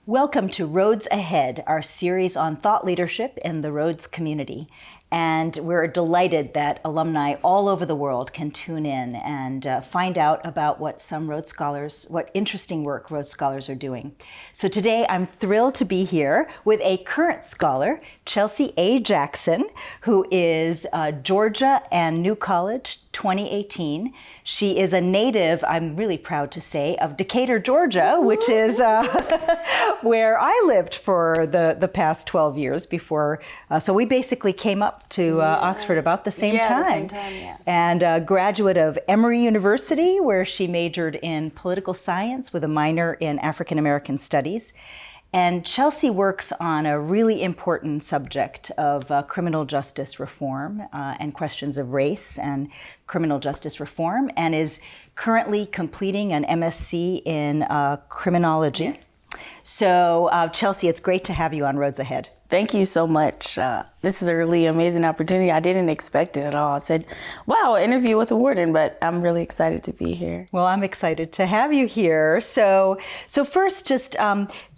Welcome to Rhodes Ahead, our series on thought leadership in the Rhodes community. And we're delighted that alumni all over the world can tune in and find out about what interesting work Rhodes Scholars are doing. So today I'm thrilled to be here with a current scholar, Chelsea A. Jackson, who is Georgia and New College 2018. She is a native, I'm really proud to say, of Decatur, Georgia, which is where I lived for the past 12 years before. So we basically came up to Oxford about the same time. And a graduate of Emory University, where she majored in political science with a minor in African American studies. And Chelsea works on a really important subject of criminal justice reform and questions of race and criminal justice reform, and is currently completing an MSc in Criminology. Yes. So Chelsea, it's great to have you on Rhodes Ahead. Thank you so much. This is a really amazing opportunity. I didn't expect it at all. I said, wow, interview with a warden, but I'm really excited to be here. Well, I'm excited to have you here. So first, just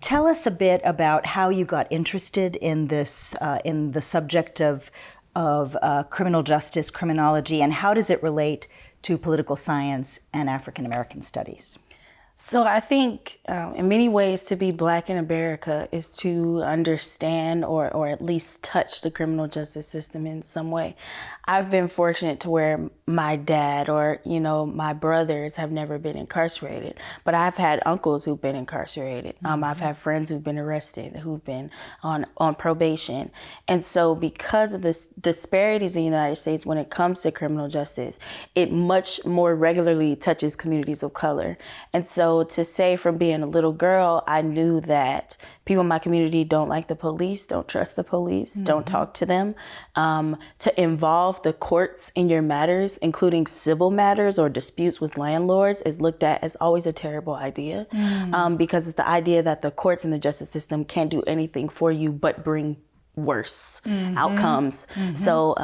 tell us a bit about how you got interested in this, in the subject of criminal justice, criminology, and how does it relate to political science and African American studies? So I think in many ways to be Black in America is to understand or at least touch the criminal justice system in some way. I've been fortunate to where my dad or, my brothers have never been incarcerated, but I've had uncles who've been incarcerated. I've had friends who've been arrested, who've been on probation. And so because of this disparities in the United States when it comes to criminal justice, it much more regularly touches communities of color. And so to say from being a little girl, I knew that people in my community don't like the police, don't trust the police, don't talk to them. To involve the courts in your matters, including civil matters or disputes with landlords, is looked at as always a terrible idea because it's the idea that the courts and the justice system can't do anything for you but bring worse outcomes. So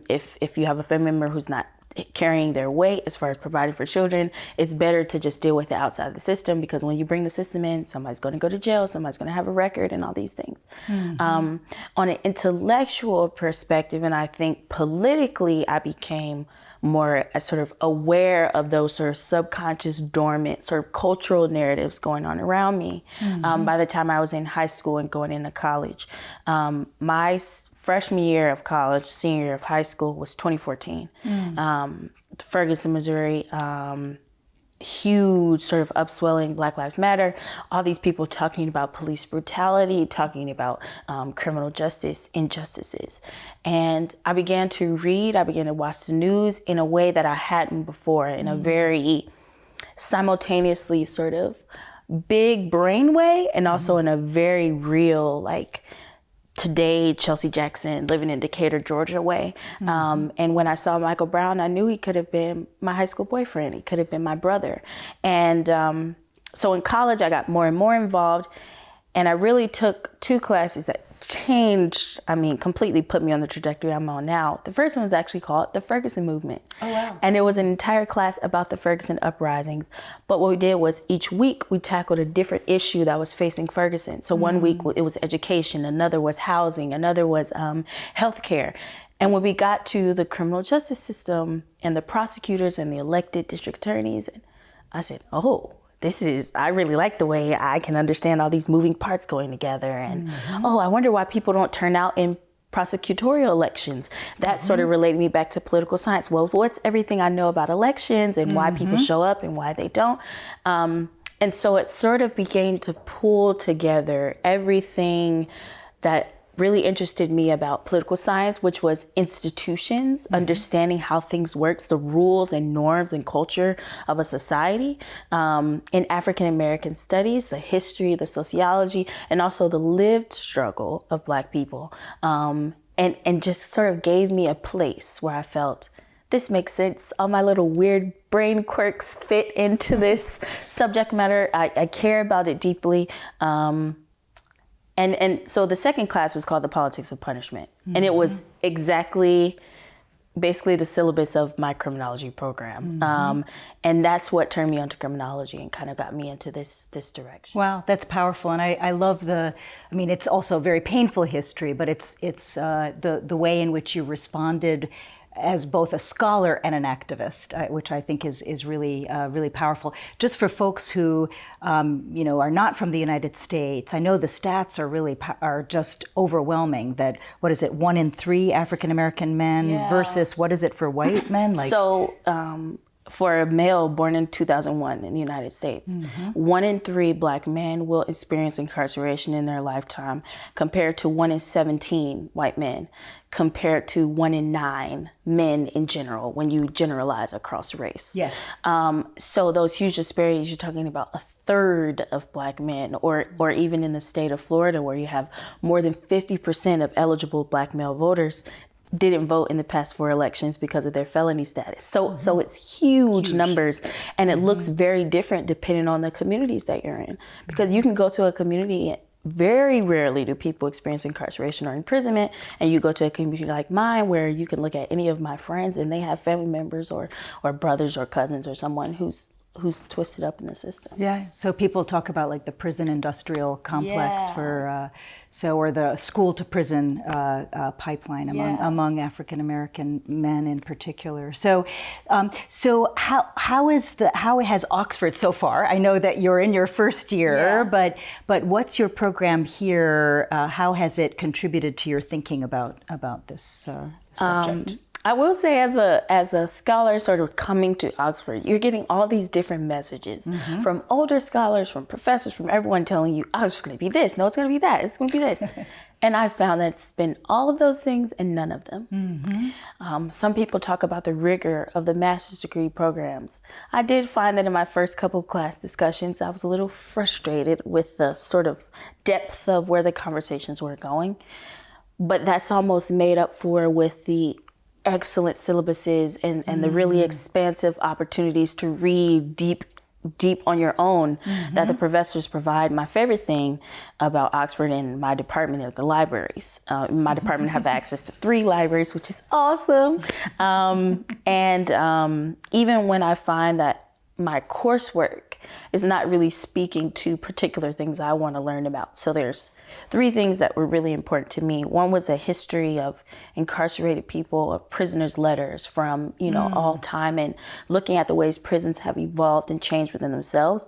if you have a family member who's not carrying their weight as far as providing for children, it's better to just deal with it outside the system, because when you bring the system in, somebody's going to go to jail, somebody's going to have a record and all these things. On an intellectual perspective, and I think politically, I became more sort of aware of those sort of subconscious, dormant sort of cultural narratives going on around me. By the time I was in high school and going into college, my freshman year of college, senior year of high school was 2014. Ferguson, Missouri, huge sort of upswelling, Black Lives Matter, all these people talking about police brutality, talking about criminal justice injustices. And I began to read, I began to watch the news in a way that I hadn't before, in a very simultaneously sort of big brain way, and also in a very real, like, today, Chelsea Jackson living in Decatur, Georgia way. And when I saw Michael Brown, I knew he could have been my high school boyfriend. He could have been my brother. And so in college, I got more and more involved. And I really took two classes that changed, completely put me on the trajectory I'm on now. The first one was actually called the Ferguson Movement. Oh, wow. And it was an entire class about the Ferguson uprisings. But what we did was each week we tackled a different issue that was facing Ferguson. So one week it was education, another was housing, another was healthcare. And when we got to the criminal justice system and the prosecutors and the elected district attorneys, I said, I really like the way I can understand all these moving parts going together. And, I wonder why people don't turn out in prosecutorial elections. That sort of related me back to political science. Well, what's everything I know about elections and why people show up and why they don't? And so it sort of began to pull together everything that really interested me about political science, which was institutions, understanding how things works, the rules and norms and culture of a society. In African American studies, the history, the sociology, and also the lived struggle of Black people. And just sort of gave me a place where I felt, this makes sense. All my little weird brain quirks fit into this subject matter. I care about it deeply. And so the second class was called The Politics of Punishment. And it was exactly basically the syllabus of my criminology program. And that's what turned me onto criminology and kind of got me into this direction. Wow, that's powerful, and I love it's also a very painful history, but it's the way in which you responded as both a scholar and an activist, which I think is really really powerful. Just for folks who are not from the United States, I know the stats are just overwhelming. That what is it, 1 in 3 African American men versus what is it for white men? For a male born in 2001 in the United States, 1 in 3 Black men will experience incarceration in their lifetime, compared to 1 in 17 white men, compared to 1 in 9 men in general, when you generalize across race. Yes. So those huge disparities, you're talking about a third of Black men, or even in the state of Florida, where you have more than 50% of eligible Black male voters didn't vote in the past 4 elections because of their felony status. So it's huge numbers, and it looks very different depending on the communities that you're in. Because you can go to a community, very rarely do people experience incarceration or imprisonment, and you go to a community like mine where you can look at any of my friends and they have family members or brothers or cousins or someone who's twisted up in the system. Yeah, so people talk about like the prison industrial complex or the school to prison pipeline among African American men in particular. So how has Oxford so far? I know that you're in your first year, but what's your program here? How has it contributed to your thinking about this subject? I will say, as a scholar sort of coming to Oxford, you're getting all these different messages from older scholars, from professors, from everyone telling you, oh, it's going to be this, no, it's going to be that, it's going to be this. And I found that it's been all of those things and none of them. Some people talk about the rigor of the master's degree programs. I did find that in my first couple of class discussions, I was a little frustrated with the sort of depth of where the conversations were going. But that's almost made up for with the excellent syllabuses and the really expansive opportunities to read deep on your own that the professors provide. My favorite thing about Oxford and my department are the libraries. My department have access to 3 libraries, which is awesome. And even when I find that my coursework is not really speaking to particular things I want to learn about. So there's 3 things that were really important to me. One was a history of incarcerated people, of prisoners' letters from, all time, and looking at the ways prisons have evolved and changed within themselves.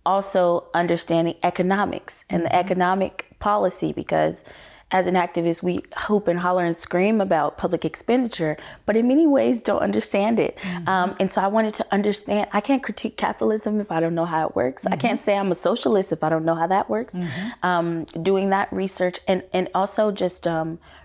Also understanding economics and the economic policy, because as an activist, we hope and holler and scream about public expenditure, but in many ways don't understand it. And so I wanted to understand, I can't critique capitalism if I don't know how it works. I can't say I'm a socialist if I don't know how that works. Doing that research and also just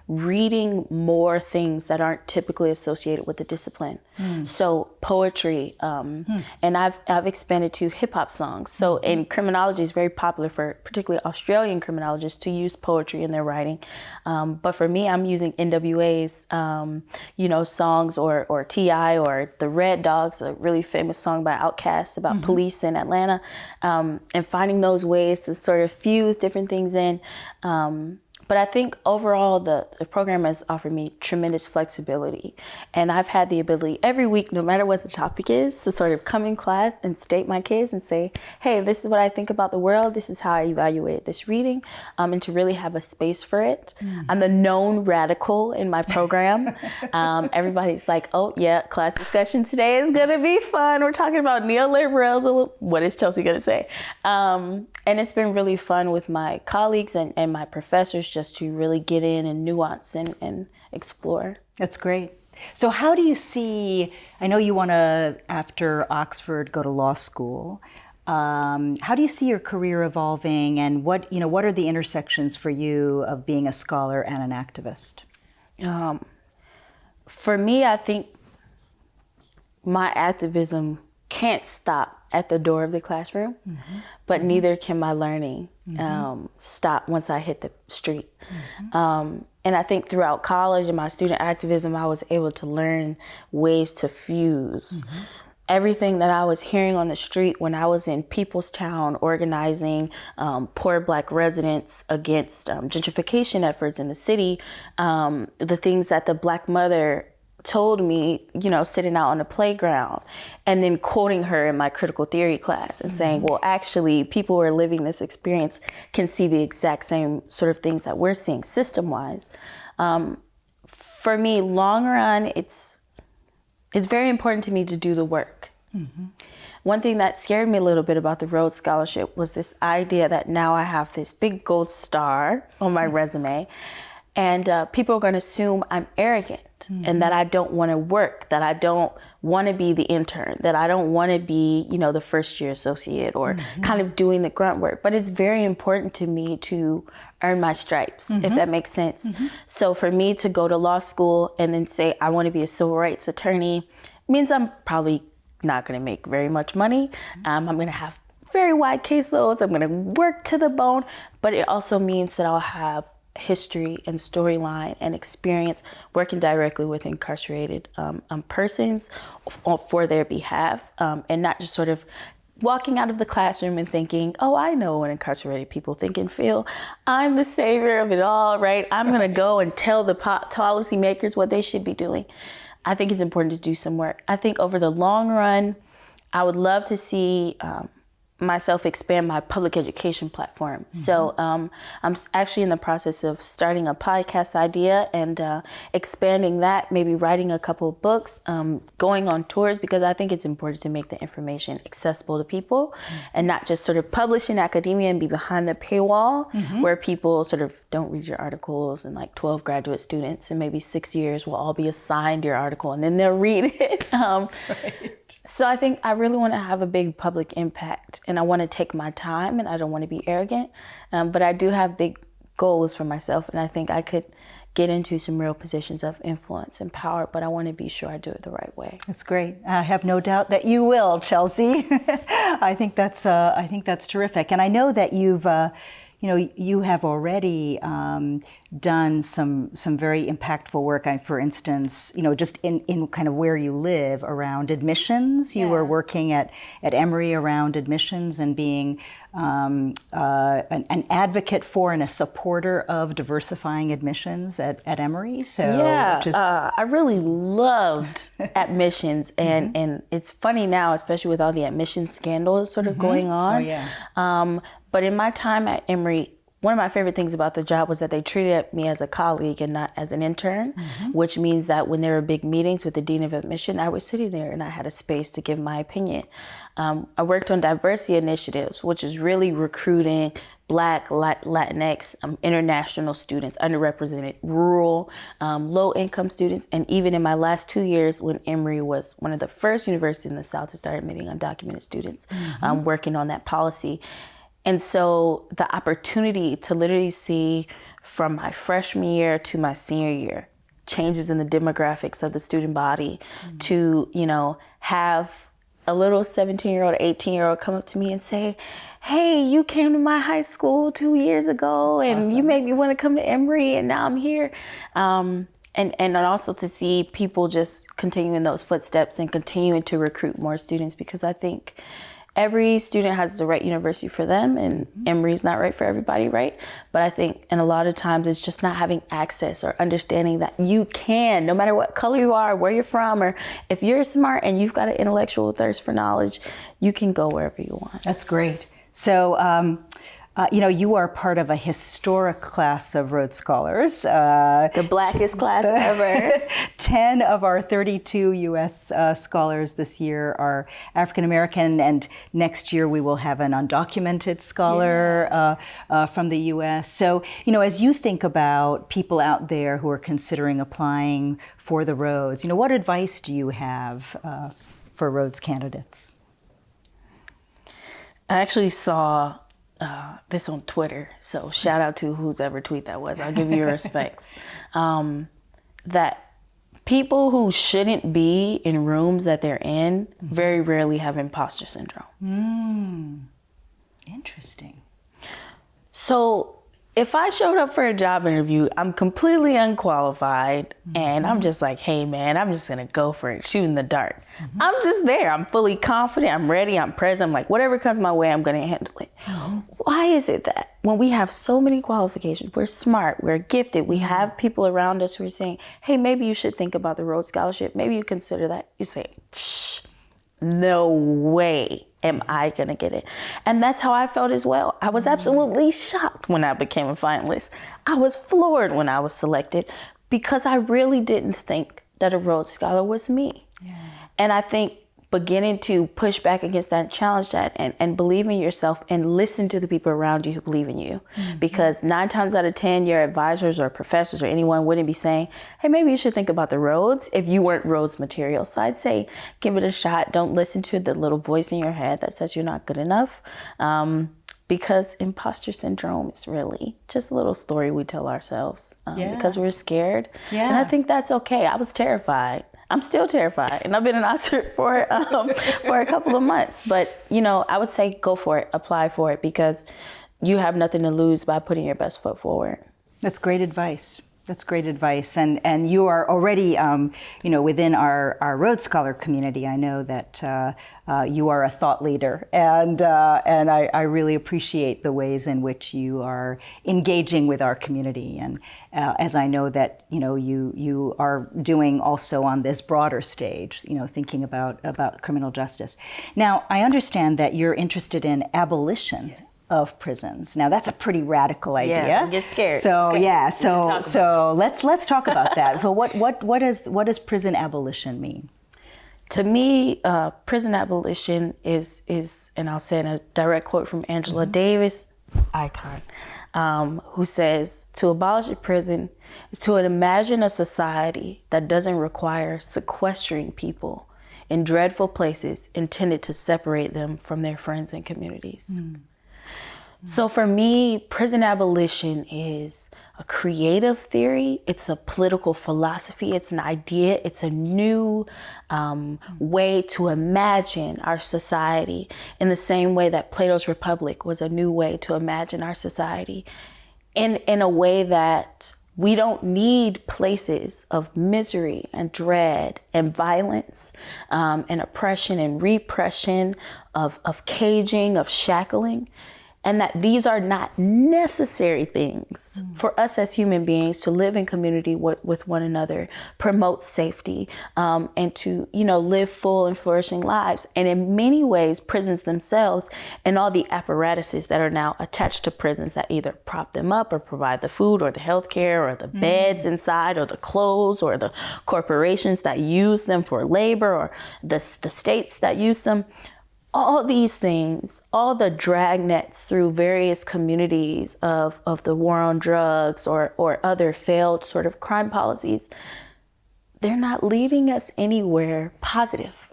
reading more things that aren't typically associated with the discipline. So poetry, and I've expanded to hip hop songs. So in criminology, it's very popular for particularly Australian criminologists to use poetry in their writing. But for me, I'm using NWA's, songs or T.I. or the Red Dogs, a really famous song by Outkast about police in Atlanta, and finding those ways to sort of fuse different things in. But I think overall, the program has offered me tremendous flexibility. And I've had the ability every week, no matter what the topic is, to sort of come in class and state my case and say, hey, this is what I think about the world. This is how I evaluated this reading, and to really have a space for it. I'm the known radical in my program. Everybody's like, oh, yeah, class discussion today is going to be fun. We're talking about neoliberalism. What is Chelsea going to say? And it's been really fun with my colleagues and my professors just to really get in and nuance and explore. That's great. So how do you see, I know you want to, after Oxford, go to law school. How do you see your career evolving, and what are the intersections for you of being a scholar and an activist? For me, I think my activism can't stop at the door of the classroom, but neither can my learning stop once I hit the street. And I think throughout college and my student activism, I was able to learn ways to fuse everything that I was hearing on the street when I was in Peoplestown organizing poor Black residents against gentrification efforts in the city, the things that the Black mother told me, sitting out on the playground and then quoting her in my critical theory class and saying, well, actually, people who are living this experience can see the exact same sort of things that we're seeing system-wise. For me, long run, it's very important to me to do the work. One thing that scared me a little bit about the Rhodes Scholarship was this idea that now I have this big gold star on my resume, and people are going to assume I'm arrogant and that I don't want to work, that I don't want to be the intern, that I don't want to be, the first year associate or kind of doing the grunt work. But it's very important to me to earn my stripes, if that makes sense. So for me to go to law school and then say I want to be a civil rights attorney means I'm probably not going to make very much money. I'm going to have very wide caseloads. I'm going to work to the bone, but it also means that I'll have history and storyline and experience working directly with incarcerated persons for their behalf, and not just sort of walking out of the classroom and thinking, oh, I know what incarcerated people think and feel. I'm the savior of it all, right? I'm going to go and tell the policymakers what they should be doing. I think it's important to do some work. I think over the long run, I would love to see myself expand my public education platform. So I'm actually in the process of starting a podcast idea and expanding that, maybe writing a couple of books, going on tours, because I think it's important to make the information accessible to people and not just sort of publish in academia and be behind the paywall where people sort of don't read your articles, and like 12 graduate students in maybe 6 years will all be assigned your article and then they'll read it. So I think I really want to have a big public impact, and I want to take my time, and I don't want to be arrogant, but I do have big goals for myself, and I think I could get into some real positions of influence and power, but I want to be sure I do it the right way. That's great. I have no doubt that you will, Chelsea. I think that's terrific, and I know that you have already done some very impactful work. For instance, just in kind of where you live around admissions. You were working at Emory around admissions and being an advocate for and a supporter of diversifying admissions at Emory. So I really loved admissions, and it's funny now, especially with all the admissions scandals sort of going on. But in my time at Emory, one of my favorite things about the job was that they treated me as a colleague and not as an intern, which means that when there were big meetings with the dean of admission, I was sitting there and I had a space to give my opinion. I worked on diversity initiatives, which is really recruiting Black, Latinx, international students, underrepresented, rural, low-income students. And even in my last 2 years, when Emory was one of the first universities in the South to start admitting undocumented students, working on that policy. And so the opportunity to literally see from my freshman year to my senior year, changes in the demographics of the student body, to, have a little 17-year-old, 18-year-old come up to me and say, hey, you came to my high school 2 years ago. That's awesome. You made me want to come to Emory, and now I'm here. And also to see people just continuing those footsteps and continuing to recruit more students, because I think every student has the right university for them, and Emory's not right for everybody, right? But I think, and a lot of times it's just not having access or understanding that you can, no matter what color you are, where you're from, or if you're smart and you've got an intellectual thirst for knowledge, you can go wherever you want. That's great. So, you are part of a historic class of Rhodes Scholars. The blackest class ever. 10 of our 32 U.S. Scholars this year are African American, and next year we will have an undocumented scholar from the U.S. So, as you think about people out there who are considering applying for the Rhodes, what advice do you have for Rhodes candidates? I actually saw this on Twitter, so shout out to whose ever tweet that was. I'll give you your respects. That people who shouldn't be in rooms that they're in very rarely have imposter syndrome. Interesting. So if I showed up for a job interview, I'm completely unqualified, and I'm just like, hey man, I'm just gonna go for it, shoot in the dark. I'm just there, I'm fully confident, I'm ready, I'm present, I'm like, whatever comes my way, I'm gonna handle it. why is it that when we have so many qualifications, we're smart, we're gifted, we have people around us who are saying, hey, maybe you should think about the Rhodes Scholarship, maybe you consider that, you say, no way am I gonna get it. And that's how I felt as well. I was absolutely shocked when I became a finalist. I was floored when I was selected because I really didn't think that a Rhodes Scholar was me. Yeah. And I think beginning to push back against that, challenge that, and believe in yourself and listen to the people around you who believe in you. Because 9 times out of 10, your advisors or professors or anyone wouldn't be saying, hey, maybe you should think about the Rhodes if you weren't Rhodes material. So I'd say, give it a shot. Don't listen to the little voice in your head that says you're not good enough. Because imposter syndrome is really just a little story we tell ourselves because we're scared. Yeah. And I think that's okay. I was terrified. I'm still terrified, and I've been in Oxford for a couple of months. But, I would say go for it, apply for it, because you have nothing to lose by putting your best foot forward. That's great advice. That's great advice. And you are already, within our Rhodes Scholar community. I know that you are a thought leader, and I really appreciate the ways in which you are engaging with our community. And as I know that you are doing also on this broader stage, thinking about criminal justice. Now, I understand that you're interested in abolition. Yes. Of prisons. Now that's a pretty radical idea. Yeah, get scared. So okay. So let's talk about that. So what does prison abolition mean? To me, prison abolition is, and I'll say in a direct quote from Angela Davis, icon, who says, to abolish a prison is to imagine a society that doesn't require sequestering people in dreadful places intended to separate them from their friends and communities. So for me, prison abolition is a creative theory. It's a political philosophy. It's an idea. It's a new way to imagine our society in the same way that Plato's Republic was a new way to imagine our society in a way that we don't need places of misery and dread and violence and oppression and repression, of caging, of shackling. And that these are not necessary things for us as human beings to live in community with one another, promote safety, and to, live full and flourishing lives. And in many ways, prisons themselves and all the apparatuses that are now attached to prisons that either prop them up or provide the food or the healthcare or the beds inside or the clothes or the corporations that use them for labor or the states that use them. All these things, all the dragnets through various communities of the war on drugs or other failed sort of crime policies, they're not leading us anywhere positive.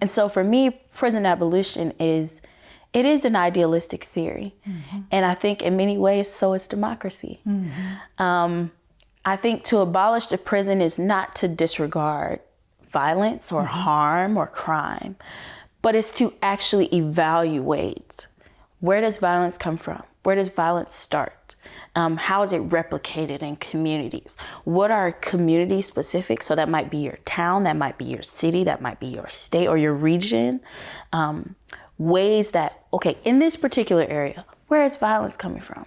And so for me, prison abolition is an idealistic theory. And I think in many ways, so is democracy. I think to abolish the prison is not to disregard violence or harm or crime, but it's to actually evaluate, where does violence come from? Where does violence start? How is it replicated in communities? What are community specific? So that might be your town, that might be your city, that might be your state or your region. Ways that, okay, in this particular area, where is violence coming from?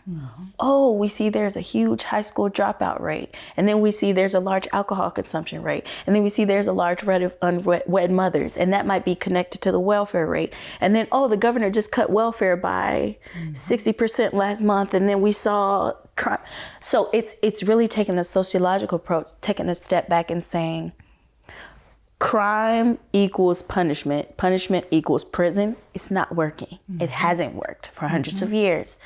Oh, we see there's a huge high school dropout rate. And then we see there's a large alcohol consumption rate. And then we see there's a large rate of unwed mothers. And that might be connected to the welfare rate. And then, the governor just cut welfare by 60% last month. And then we saw crime. So it's really taking a sociological approach, taking a step back and saying, crime equals punishment. Punishment equals prison. It's not working. It hasn't worked for hundreds of years.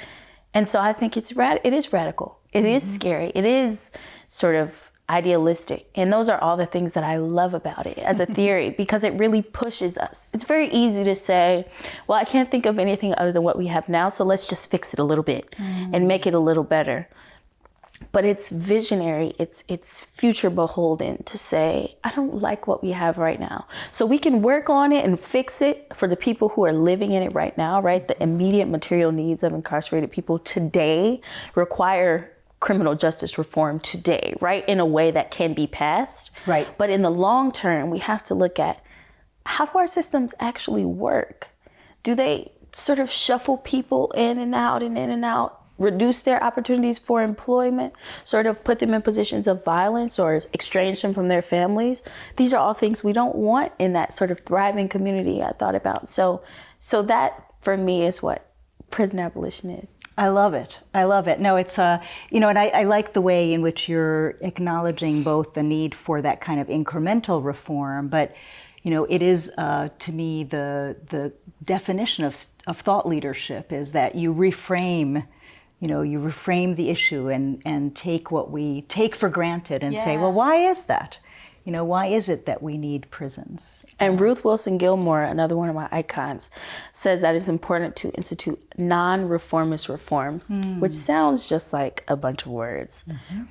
And so I think it is radical. It is scary. It is sort of idealistic. And those are all the things that I love about it as a theory, because it really pushes us. It's very easy to say, well, I can't think of anything other than what we have now, so let's just fix it a little bit and make it a little better. But it's visionary, it's future beholden to say, I don't like what we have right now. So we can work on it and fix it for the people who are living in it right now, right? The immediate material needs of incarcerated people today require criminal justice reform today, right? In a way that can be passed. Right. But in the long term, we have to look at, how do our systems actually work? Do they sort of shuffle people in and out and in and out, reduce their opportunities for employment, sort of put them in positions of violence or estrange them from their families. These are all things we don't want in that sort of thriving community I thought about. So that for me is what prison abolition is. I love it. I love it. No, it's, and I like the way in which you're acknowledging both the need for that kind of incremental reform, but it is, to me, the definition of thought leadership is that you reframe the issue and take what we take for granted and say, well, why is that? Why is it that we need prisons? And Ruth Wilson Gilmore, another one of my icons, says that it's important to institute non-reformist reforms, which sounds just like a bunch of words. Mm-hmm.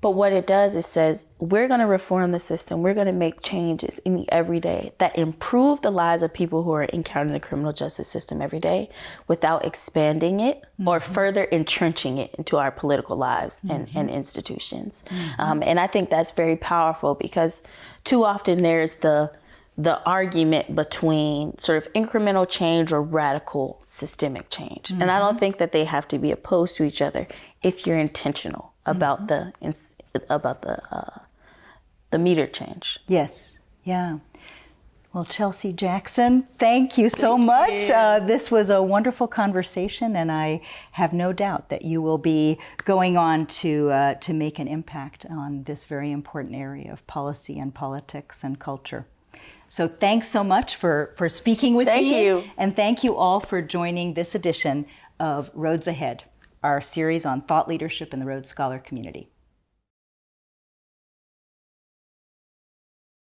But what it does, it says, we're going to reform the system. We're going to make changes in the everyday that improve the lives of people who are encountering the criminal justice system every day without expanding it or further entrenching it into our political lives and institutions. And I think that's very powerful because too often there's the argument between sort of incremental change or radical systemic change. And I don't think that they have to be opposed to each other if you're intentional about the meter change. Yes. Yeah. Well, Chelsea Jackson, thank you so much. This was a wonderful conversation, and I have no doubt that you will be going on to make an impact on this very important area of policy and politics and culture. So thanks so much for speaking with me. Thank you. And thank you all for joining this edition of Rhodes Ahead, our series on thought leadership in the Rhodes Scholar community.